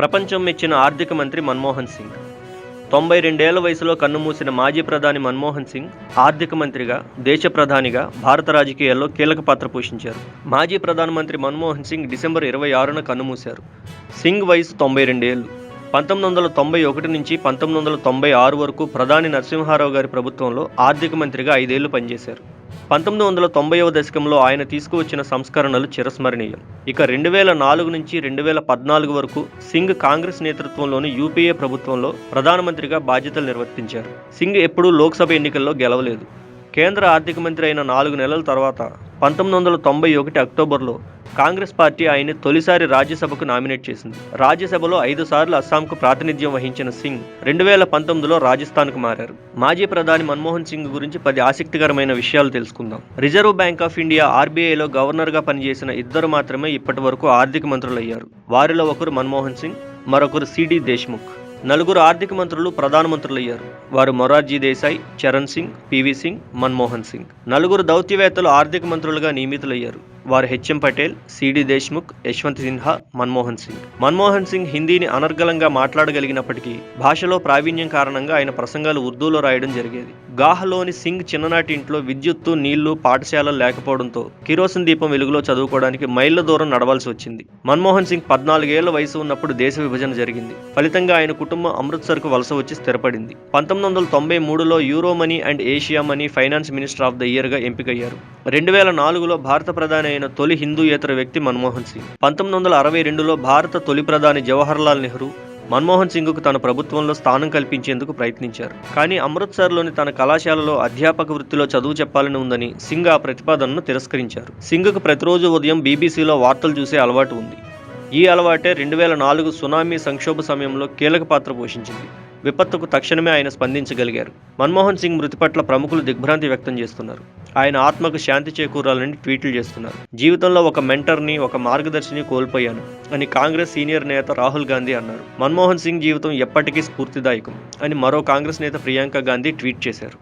ప్రపంచం మెచ్చిన ఆర్థిక మంత్రి మన్మోహన్ సింగ్. 92 ఏళ్ల వయసులో కన్నుమూసిన మాజీ ప్రధాని మన్మోహన్ సింగ్ ఆర్థిక మంత్రిగా, దేశ ప్రధానిగా భారత రాజకీయాల్లో కీలక పాత్ర పోషించారు. మాజీ ప్రధానమంత్రి మన్మోహన్ సింగ్ డిసెంబర్ 26న కన్నుమూశారు. సింగ్ వయసు 92 ఏళ్లు. 1991 నుంచి 1996 వరకు ప్రధాని నరసింహారావు గారి ప్రభుత్వంలో ఆర్థిక మంత్రిగా 5 ఏళ్లు పనిచేశారు. 1990వ దశకంలో ఆయన తీసుకువచ్చిన సంస్కరణలు చిరస్మరణీయం. ఇక 2004 నుంచి 2014 వరకు సింగ్ కాంగ్రెస్ నేతృత్వంలోని యూపీఏ ప్రభుత్వంలో ప్రధానమంత్రిగా బాధ్యతలు నిర్వర్తించారు. సింగ్ ఎప్పుడూ లోక్సభ ఎన్నికల్లో గెలవలేదు. కేంద్ర ఆర్థిక మంత్రి అయిన 4 నెలల తర్వాత 1991 అక్టోబర్లో కాంగ్రెస్ పార్టీ ఆయన్ని తొలిసారి రాజ్యసభకు నామినేట్ చేసింది. రాజ్యసభలో 5 సార్లు అస్సాంకు ప్రాతినిధ్యం వహించిన సింగ్ 2019లో రాజస్థాన్కు మారారు. మాజీ ప్రధాని మన్మోహన్ సింగ్ గురించి 10 ఆసక్తికరమైన విషయాలు తెలుసుకుందాం. రిజర్వ్ బ్యాంక్ ఆఫ్ ఇండియా ఆర్బీఐలో గవర్నర్గా పనిచేసిన 2 మాత్రమే ఇప్పటి వరకు ఆర్థిక మంత్రులయ్యారు. వారిలో ఒకరు మన్మోహన్ సింగ్, మరొకరు సిడి దేశ్ముఖ్. 4 ఆర్థిక మంత్రులు ప్రధానమంత్రులయ్యారు. వారు మొరార్జీ దేశాయ్, చరణ్ సింగ్, పివి సింగ్, మన్మోహన్ సింగ్. 4 దౌత్యవేత్తలు ఆర్థిక మంత్రులుగా నియమితులయ్యారు. వారు హెచ్ఎం పటేల్, సిడి దేశ్ముఖ్, యశ్వంత్ సిన్హా, మన్మోహన్ సింగ్. మన్మోహన్ సింగ్ హిందీని అనర్గళంగా మాట్లాడగలిగినప్పటికీ భాషలో ప్రావీణ్యం కారణంగా ఆయన ప్రసంగాలు ఉర్దూలో రాయడం జరిగేది. గాహ్లోని సింగ్ చిన్ననాటి ఇంట్లో విద్యుత్తు, నీళ్లు, పాఠశాలలు లేకపోవడంతో కిరోసిన్ దీపం వెలుగులో చదువుకోవడానికి మైళ్ల దూరం నడవాల్సి వచ్చింది. మన్మోహన్ సింగ్ 14 ఏళ్ల వయసు ఉన్నప్పుడు దేశ విభజన జరిగింది. ఫలితంగా ఆయన కుటుంబం అమృత్సర్కు వలస వచ్చి స్థిరపడింది. 1993లో Euromoney and Asiamoney finance minister of the ఇయర్గా ఎంపికయ్యారు. 2004లో భారత ప్రధాని అయిన తొలి హిందూయేతర వ్యక్తి మన్మోహన్ సింగ్. 1962లో భారత తొలి ప్రధాని జవహర్లాల్ నెహ్రూ మన్మోహన్ సింగ్కు తన ప్రభుత్వంలో స్థానం కల్పించేందుకు ప్రయత్నించారు. కానీ అమృత్సర్లోని తన కళాశాలలో అధ్యాపక వృత్తిలో చదువు చెప్పాలని ఉందని సింగ్ ఆ ప్రతిపాదనను తిరస్కరించారు. సింగ్కు ప్రతిరోజు ఉదయం బీబీసీలో వార్తలు చూసే అలవాటు ఉంది. ఈ అలవాటే 2004 సునామీ సంక్షోభ సమయంలో కీలక పాత్ర పోషించింది. విపత్తుకు తక్షణమే ఆయన స్పందించగలిగారు. మన్మోహన్ సింగ్ మృతి పట్ల ప్రముఖులు దిగ్భ్రాంతి వ్యక్తం చేస్తున్నారు. ఆయన ఆత్మకు శాంతి చేకూరాలని ట్వీట్లు చేస్తున్నారు. జీవితంలో ఒక మెంటర్ని, ఒక మార్గదర్శిని కోల్పోయాను అని కాంగ్రెస్ సీనియర్ నేత రాహుల్ గాంధీ అన్నారు. మన్మోహన్ సింగ్ జీవితం ఎప్పటికీ స్ఫూర్తిదాయకం అని మరో కాంగ్రెస్ నేత ప్రియాంక గాంధీ ట్వీట్ చేశారు.